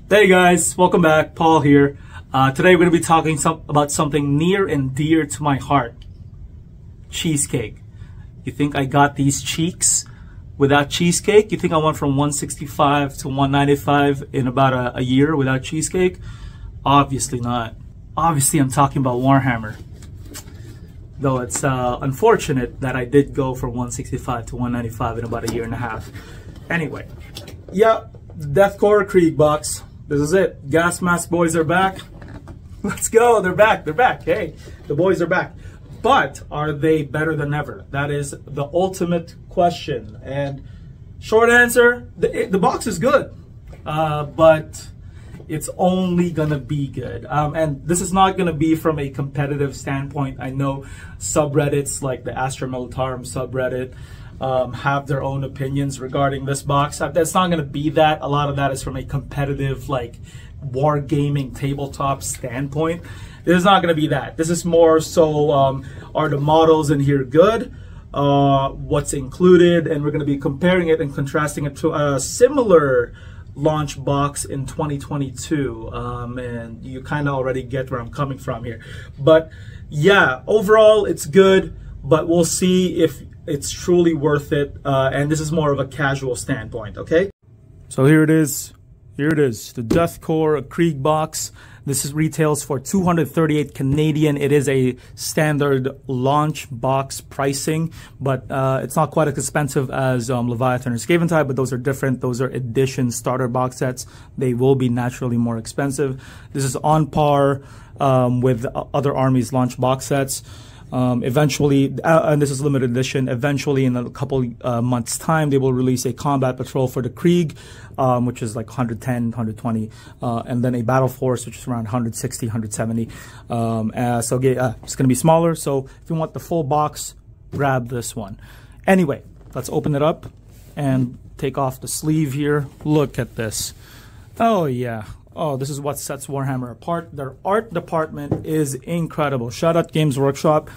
Hey guys, welcome back. Paul here. Today we're going to be talking about something near and dear to my heart. Cheesecake. You think I got these cheeks without cheesecake? You think I went from 165 to 195 in about a year without cheesecake? Obviously not. Obviously I'm talking about Warhammer. Though it's unfortunate that I did go from 165 to 195 in about a year and a half. Anyway, yeah, Deathcore Krieg box. This is it. Gas mask boys are back. Let's go. They're back. They're back. Hey, the boys are back. But are they better than ever? That is the ultimate question. And short answer, the box is good. But it's only going to be good. And this is not going to be from a competitive standpoint. I know subreddits like the Astra Militarum subreddit have their own opinions regarding this box. That's not going to be that. A lot of that is from a competitive, like, wargaming tabletop standpoint. This is not going to be that. This is more so, are the models in here good? What's included? And we're going to be comparing it and contrasting it to a similar launch box in 2022. And you kind of already get where I'm coming from here. But yeah, overall, it's good. But we'll see if it's truly worth it, and this is more of a casual standpoint, okay? So here it is. Here it is, the Deathcore Krieg box. This retails for 238 Canadian. It is a standard launch box pricing, but it's not quite as expensive as Leviathan or Skaven, but those are different. Those are edition starter box sets. They will be naturally more expensive. This is on par with other armies' launch box sets. Eventually, and this is limited edition, eventually in a couple months time, they will release a combat patrol for the Krieg, which is like 110, 120, and then a battle force, which is around 160, 170. So it's going to be smaller. So if you want the full box, grab this one. Anyway, let's open it up and take off the sleeve here. Look at this. Oh yeah. Oh, this is what sets Warhammer apart. Their art department is incredible. Shout out Games Workshop.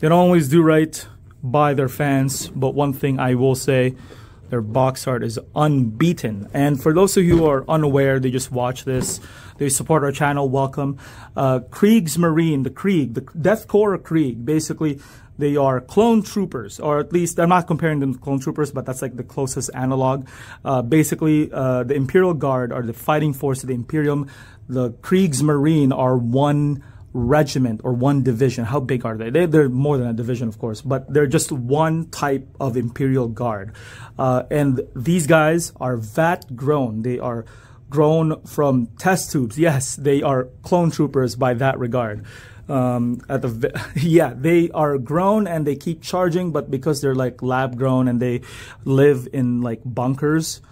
They don't always do right by their fans, but one thing I will say, their box art is unbeaten. And for those of you who are unaware, they just watch this, they support our channel, welcome. Kriegsmarine, the Krieg, the Deathcore Krieg, basically they are clone troopers, or at least I'm not comparing them to clone troopers, but that's like the closest analog. Basically, the Imperial Guard are the fighting force of the Imperium. The Kriegsmarine are one regiment or one division. How big are they? They're more than a division, of course, but they're just one type of Imperial Guard. And these guys are VAT grown. They are grown from test tubes. Yes, they are clone troopers by that regard. Yeah, they are grown and they keep charging, but because they're like lab grown and they live in like bunkers,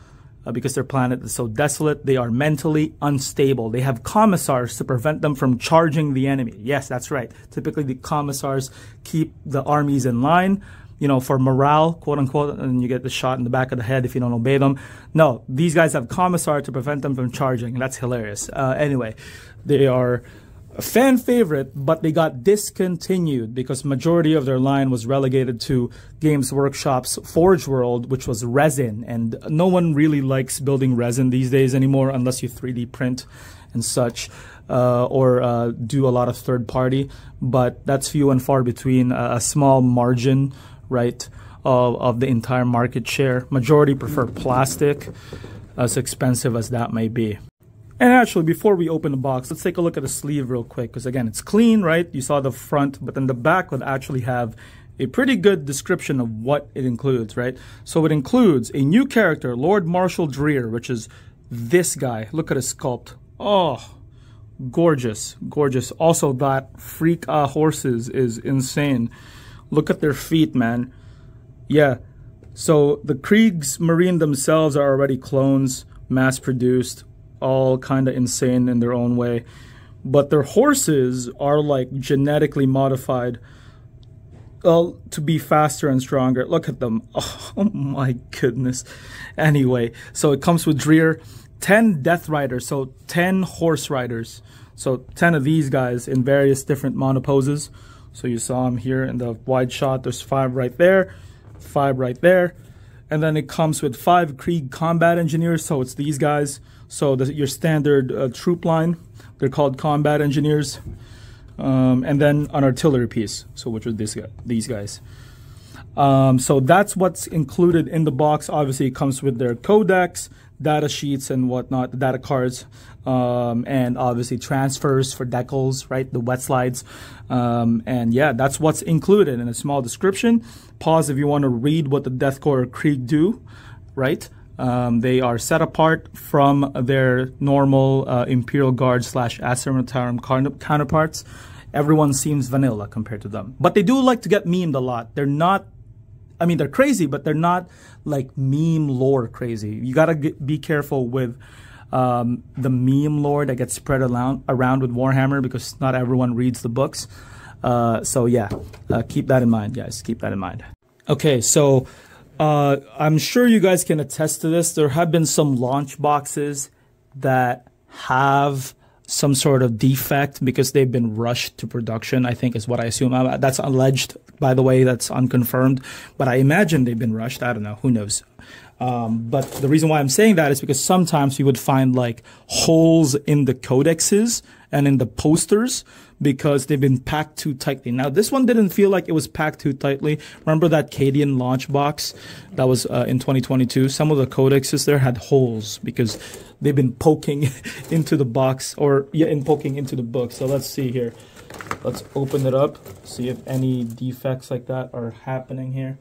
because their planet is so desolate, they are mentally unstable. They have commissars to prevent them from charging the enemy. Yes, that's right. Typically the commissars keep the armies in line, you know, for morale, quote unquote, and you get the shot in the back of the head if you don't obey them. No, these guys have commissar to prevent them from charging. That's hilarious. Anyway, they are a fan favorite, but they got discontinued because majority of their line was relegated to Games Workshop's Forge World, which was resin, and no one really likes building resin these days anymore unless you 3D print and such, or do a lot of third party, but that's few and far between. A small margin, right, of the entire market share. Majority prefer plastic, as expensive as that may be. And actually, before we open the box, let's take a look at the sleeve real quick. Because again, it's clean, right? You saw the front, but then the back would actually have a pretty good description of what it includes, right? So it includes a new character, Lord Marshal Dreer, which is this guy. Look at his sculpt. Oh, gorgeous, gorgeous. Also, that freak horses is insane. Look at their feet, man. Yeah. So the Kriegsmarine themselves are already clones, mass-produced, all kind of insane in their own way, but their horses are like genetically modified to be faster and stronger. Look at them. Oh my goodness. Anyway, so it comes with Dreer, 10 Death Riders, so 10 horse riders, so 10 of these guys in various different monoposes. So you saw them here in the wide shot. There's 5 right there, 5 right there. And then it comes with 5 Krieg combat engineers. So it's these guys. So your standard troop line. They're called combat engineers. And then an artillery piece. So which are these guys. So that's what's included in the box. Obviously, it comes with their codex, data sheets and whatnot, data cards, and obviously transfers for decals, right? The wet slides. And yeah, that's what's included in a small description. Pause if you want to read what the Death Korps or Krieg do, right? They are set apart from their normal Imperial Guard / Astra Militarum counterparts. Everyone seems vanilla compared to them. But they do like to get memed a lot. They're not, I mean, they're crazy, but they're not like meme lore crazy. You gotta be careful with the meme lore that gets spread around with Warhammer, because not everyone reads the books. So yeah, keep that in mind, guys. Keep that in mind. Okay, so I'm sure you guys can attest to this. There have been some launch boxes that have some sort of defect because they've been rushed to production, I think is what I assume. That's alleged, by the way, that's unconfirmed. But I imagine they've been rushed. I don't know. Who knows? But the reason why I'm saying that is because sometimes you would find like holes in the codexes and in the posters because they've been packed too tightly. Now, this one didn't feel like it was packed too tightly. Remember that Cadian launch box that was in 2022? Some of the codexes there had holes because they've been poking into the box, or poking into the book. So let's see here. Let's open it up, see if any defects like that are happening here.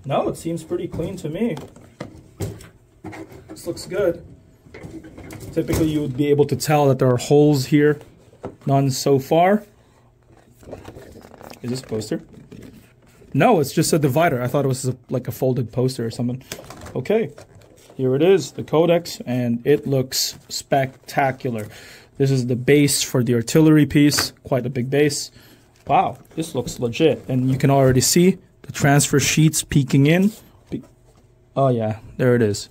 No, it seems pretty clean to me. This looks good. Typically, you would be able to tell that there are holes here. None so far. Is this a poster? No, it's just a divider. I thought it was like a folded poster or something. Okay, here it is, the codex, and it looks spectacular. This is the base for the artillery piece, quite a big base. Wow, this looks legit. And you can already see the transfer sheets peeking in. Oh yeah, there it is.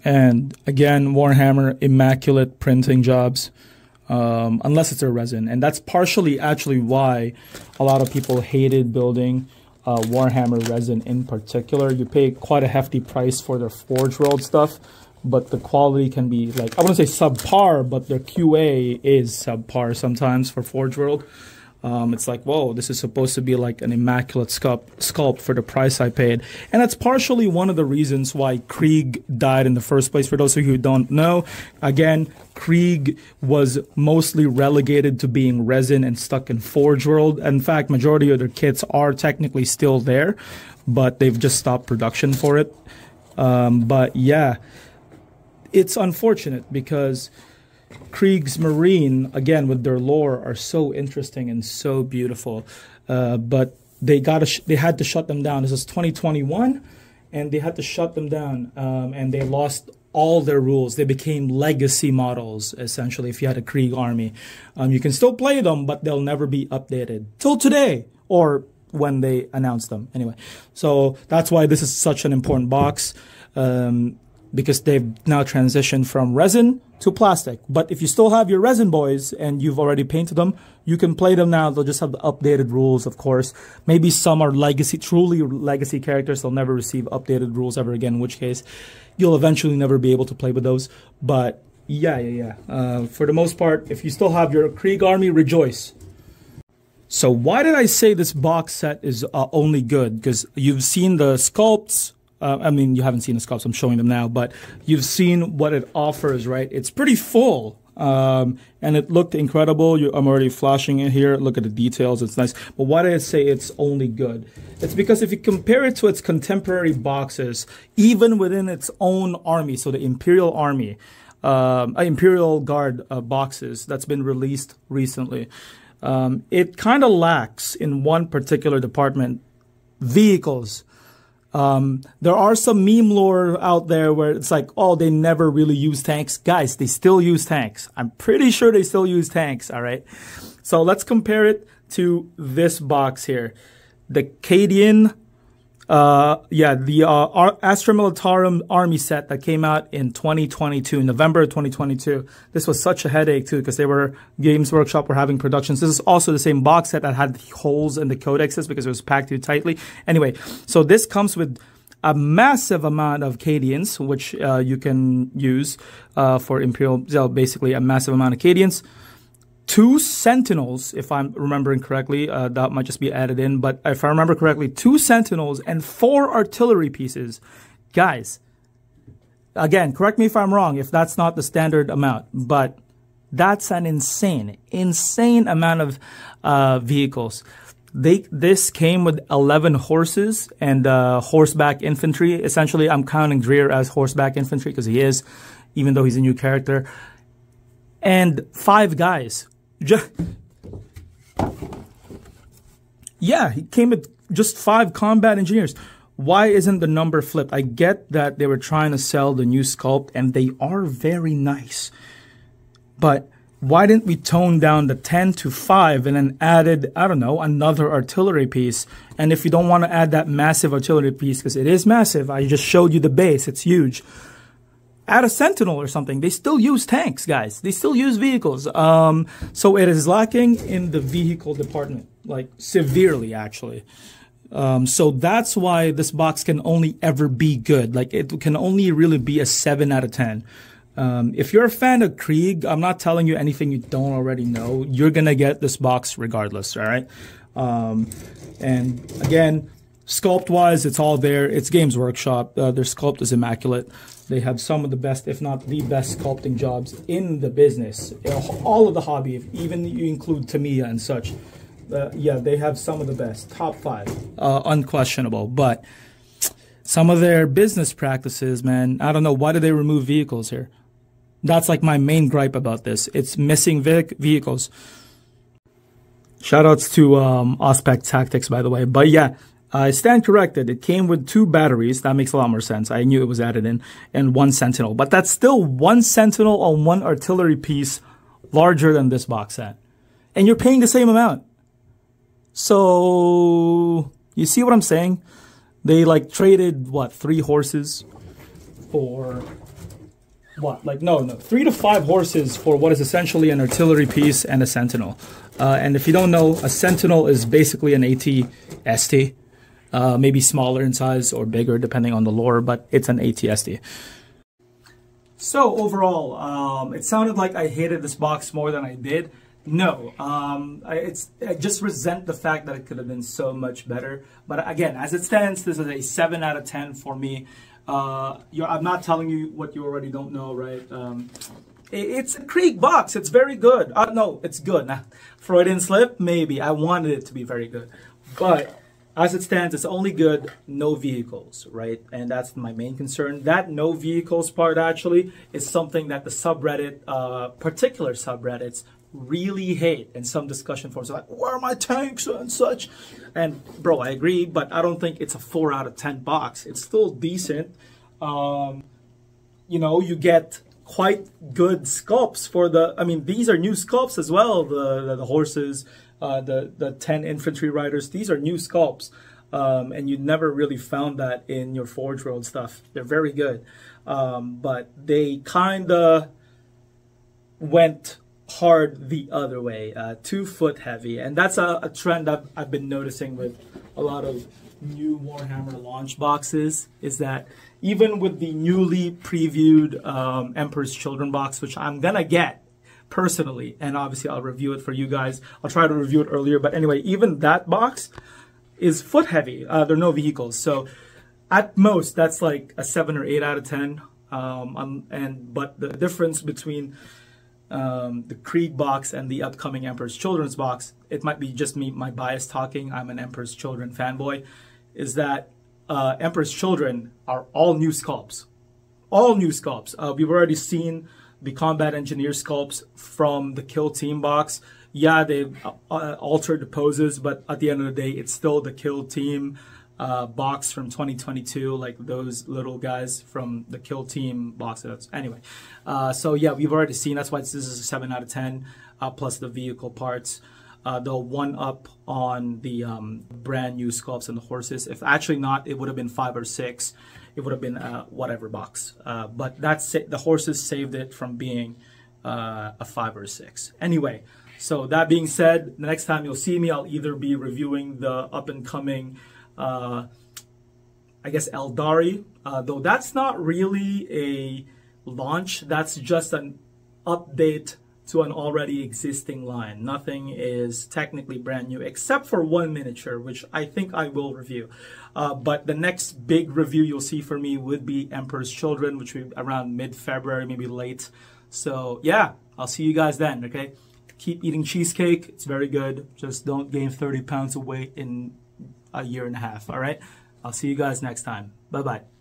And again, Warhammer, immaculate printing jobs, unless it's a resin. And that's partially actually why a lot of people hated building Warhammer resin in particular. You pay quite a hefty price for their Forge World stuff, but the quality can be like, I wouldn't say subpar, but their QA is subpar sometimes for Forge World. It's like, whoa, this is supposed to be like an immaculate sculpt for the price I paid. And that's partially one of the reasons why Krieg died in the first place. For those of you who don't know, again, Krieg was mostly relegated to being resin and stuck in Forge World. In fact, majority of their kits are technically still there, but they've just stopped production for it. But yeah, it's unfortunate because Krieg's Marine, again, with their lore, are so interesting and so beautiful. But they had to shut them down. This is 2021, and they had to shut them down, and they lost all their rules. They became legacy models, essentially, if you had a Krieg army. You can still play them, but they'll never be updated. Till today, or when they announce them. Anyway, so that's why this is such an important box. Because they've now transitioned from resin to plastic. But if you still have your resin boys and you've already painted them, you can play them now. They'll just have the updated rules, of course. Maybe some are legacy, truly legacy characters. They'll never receive updated rules ever again, in which case you'll eventually never be able to play with those. But yeah. For the most part, if you still have your Krieg army, rejoice. So why did I say this box set is only good? Because you've seen the sculpts. I mean, you haven't seen the sculpts, I'm showing them now, but you've seen what it offers, right? It's pretty full, and it looked incredible. I'm already flashing it here. Look at the details, it's nice. But why did I say it's only good? It's because if you compare it to its contemporary boxes, even within its own army, so the Imperial Army, Imperial Guard boxes that's been released recently, it kind of lacks in one particular department, vehicles. There are some meme lore out there where it's like, oh, they never really use tanks. Guys, they still use tanks. I'm pretty sure they still use tanks, all right? So let's compare it to this box here. The Cadian Yeah, the Astra Militarum army set that came out in 2022, November of 2022. This was such a headache too because Games Workshop were having productions. This is also the same box set that had the holes in the codexes because it was packed too tightly. Anyway, so this comes with a massive amount of Cadians, which you can use for Imperial, basically a massive amount of Cadians. 2 Sentinels, if I'm remembering correctly, that might just be added in, but if I remember correctly, 2 Sentinels and 4 artillery pieces. Guys, again, correct me if I'm wrong, if that's not the standard amount, but that's an insane amount of vehicles. This came with 11 horses and horseback infantry. Essentially, I'm counting Dreer as horseback infantry because he is, even though he's a new character. And 5 guys. Yeah, he came with just 5 combat engineers. Why isn't the number flipped? I get that they were trying to sell the new sculpt, and they are very nice. But why didn't we tone down the 10 to 5 and then added, I don't know, another artillery piece? And if you don't want to add that massive artillery piece, because it is massive, I just showed you the base, it's huge. Add a Sentinel or something. They still use tanks, guys. They still use vehicles. So it is lacking in the vehicle department, like severely, actually. So that's why this box can only ever be good. Like it can only really be a 7 out of 10. If you're a fan of Krieg, I'm not telling you anything you don't already know. You're gonna get this box regardless, all right? And again, sculpt-wise, it's all there. It's Games Workshop. Their sculpt is immaculate. They have some of the best, if not the best, sculpting jobs in the business. All of the hobby, even you include Tamiya and such. Yeah, they have some of the best. Top 5. Unquestionable. But some of their business practices, man, I don't know. Why do they remove vehicles here? That's like my main gripe about this. It's missing vehicles. Shoutouts to Ospec Tactics, by the way. But yeah, I stand corrected. It came with 2 batteries. That makes a lot more sense. I knew it was added in. And 1 Sentinel. But that's still 1 Sentinel on 1 artillery piece larger than this box set. And you're paying the same amount. So, you see what I'm saying? They like traded, what, 3 horses for what? Like, no, 3 to 5 horses for what is essentially an artillery piece and a Sentinel. And if you don't know, a Sentinel is basically an AT-ST. Maybe smaller in size or bigger depending on the lore, but it's an AT-ST. So overall, it sounded like I hated this box more than I did. No, I just resent the fact that it could have been so much better. But again, as it stands, this is a 7 out of 10 for me. I'm not telling you what you already don't know, right? It's a Krieg box. It's very good. No, it's good. Freudian slip? Maybe. I wanted it to be very good. But as it stands, it's only good, no vehicles, right? And that's my main concern. That no vehicles part, actually, is something that the subreddit, particular subreddits, really hate. And some discussion forums are like, where are my tanks and such? And, bro, I agree, but I don't think it's a 4 out of 10 box. It's still decent. You know, you get quite good sculpts for the, I mean, these are new sculpts as well, the horses, the 10 infantry riders, these are new sculpts, and you never really found that in your Forge World stuff. They're very good, but they kind of went hard the other way, too foot heavy, and that's a trend I've been noticing with a lot of new Warhammer launch boxes, is that even with the newly previewed Emperor's Children box, which I'm gonna get personally, and obviously I'll review it for you guys. I'll try to review it earlier, but anyway, even that box is foot heavy. There are no vehicles, so at most that's like a 7 or 8 out of 10. But the difference between the Krieg box and the upcoming Emperor's Children's box, it might be just me, my bias talking. I'm an Emperor's Children fanboy. Is that Emperor's Children are all new sculpts, all new sculpts. We've already seen the combat engineer sculpts from the Kill Team box. Yeah, they've altered the poses, but at the end of the day, it's still the Kill Team box from 2022, like those little guys from the Kill Team box. Anyway, so yeah, we've already seen. That's why this is a 7 out of 10, plus the vehicle parts. the one up on the brand new sculpts and the horses. If actually not, it would have been 5 or 6. It would have been whatever box. But that's it. The horses saved it from being a 5 or 6. Anyway, so that being said, the next time you'll see me, I'll either be reviewing the up and coming, I guess, Eldari, though that's not really a launch. That's just an update to an already existing line. Nothing is technically brand new except for one miniature, which I think I will review. But the next big review you'll see for me would be Emperor's Children, which will be around mid-February, maybe late. So yeah, I'll see you guys then, okay? Keep eating cheesecake. It's very good. Just don't gain 30 pounds of weight in a year and a half, all right? I'll see you guys next time. Bye-bye.